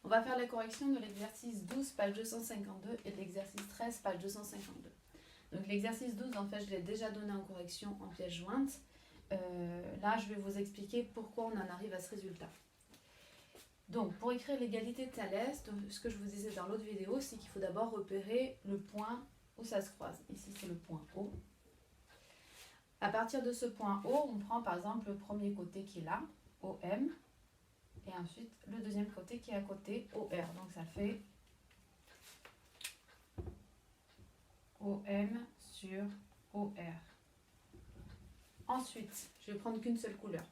On va faire la correction de l'exercice 12, page 252 et de l'exercice 13, page 252. Donc l'exercice 12, en fait, je l'ai déjà donné en correction en pièce jointe. Là, je vais vous expliquer pourquoi on en arrive à ce résultat. Donc, pour écrire l'égalité de Thalès, ce que je vous disais dans l'autre vidéo, c'est qu'il faut d'abord repérer le point où ça se croise. Ici, c'est le point O. À partir de ce point O, on prend par exemple le premier côté qui est là, OM, et ensuite le deuxième côté qui est à côté, OR. Donc, ça fait OM sur OR. Ensuite, je vais prendre qu'une seule couleur.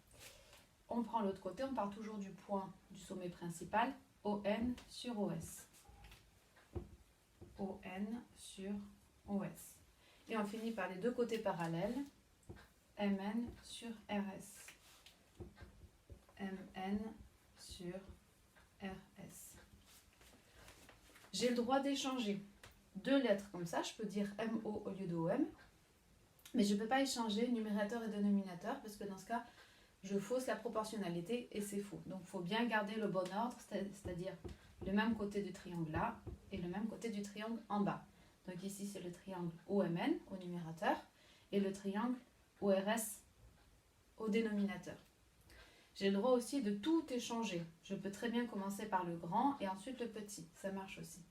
On prend l'autre côté, on part toujours du point du sommet principal, ON sur OS. ON sur OS. Et on finit par les deux côtés parallèles, MN sur RS. MN sur RS. J'ai le droit d'échanger deux lettres comme ça, je peux dire MO au lieu de OM, mais je ne peux pas échanger numérateur et dénominateur parce que dans ce cas, je fausse la proportionnalité et c'est faux. Donc, il faut bien garder le bon ordre, c'est-à-dire le même côté du triangle là et le même côté du triangle en bas. Donc ici, c'est le triangle OMN au numérateur et le triangle ORS au dénominateur. J'ai le droit aussi de tout échanger. Je peux très bien commencer par le grand et ensuite le petit. Ça marche aussi.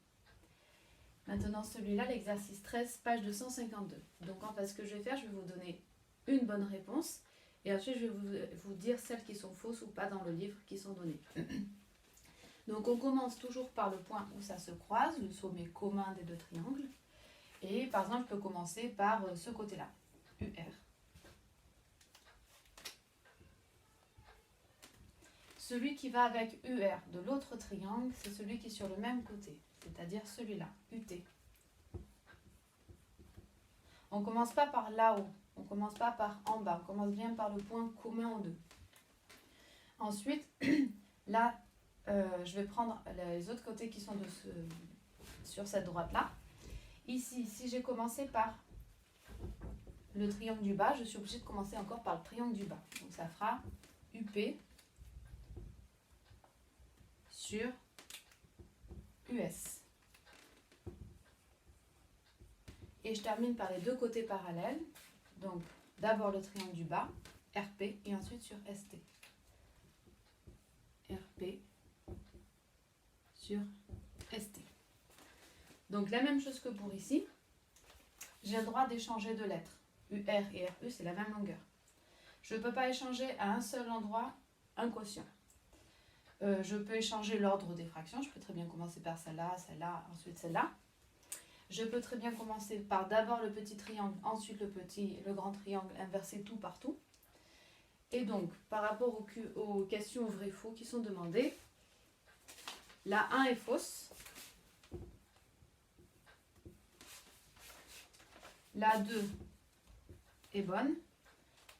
Maintenant, celui-là, l'exercice 13, page 252. Donc, en fait, ce que je vais faire, je vais vous donner une bonne réponse. Et ensuite, je vais vous dire celles qui sont fausses ou pas dans le livre qui sont données. Donc, on commence toujours par le point où ça se croise, le sommet commun des deux triangles. Et par exemple, je peux commencer par ce côté-là, UR. Celui qui va avec UR de l'autre triangle, c'est celui qui est sur le même côté, c'est-à-dire celui-là, UT. On ne commence pas par là-haut. On ne commence pas par en bas, on commence bien par le point commun aux deux. Ensuite, là, je vais prendre les autres côtés qui sont sur cette droite-là. Ici, si j'ai commencé par le triangle du bas, je suis obligée de commencer encore par le triangle du bas. Donc ça fera UP sur US. Et je termine par les deux côtés parallèles. Donc, d'abord le triangle du bas, RP, et ensuite sur ST. RP sur ST. Donc, la même chose que pour ici. J'ai le droit d'échanger deux lettres. UR et RE, c'est la même longueur. Je ne peux pas échanger à un seul endroit un quotient. Je peux échanger l'ordre des fractions. Je peux très bien commencer par celle-là, ensuite celle-là. Je peux très bien commencer par d'abord le petit triangle, ensuite le grand triangle, inverser tout partout. Et donc, par rapport aux questions vrai-faux qui sont demandées, la 1 est fausse, la 2 est bonne,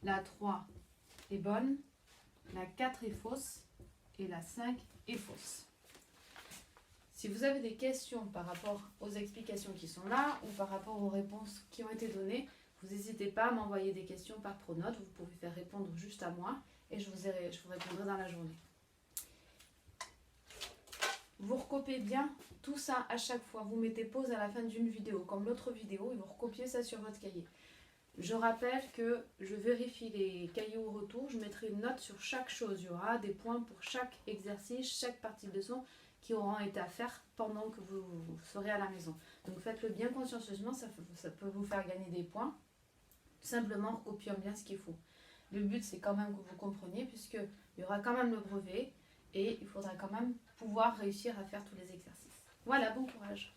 la 3 est bonne, la 4 est fausse et la 5 est fausse. Si vous avez des questions par rapport aux explications qui sont là ou par rapport aux réponses qui ont été données, vous n'hésitez pas à m'envoyer des questions par pronote. Vous pouvez faire répondre juste à moi et je vous répondrai dans la journée. Vous recopiez bien tout ça à chaque fois. Vous mettez pause à la fin d'une vidéo, comme l'autre vidéo, et vous recopiez ça sur votre cahier. Je rappelle que je vérifie les cahiers au retour. Je mettrai une note sur chaque chose. Il y aura des points pour chaque exercice, chaque partie de leçon qui auront été à faire pendant que vous serez à la maison. Donc faites-le bien consciencieusement, ça peut vous faire gagner des points, simplement en copiant bien ce qu'il faut. Le but c'est quand même que vous compreniez puisqu'il y aura quand même le brevet et il faudra quand même pouvoir réussir à faire tous les exercices. Voilà, bon courage.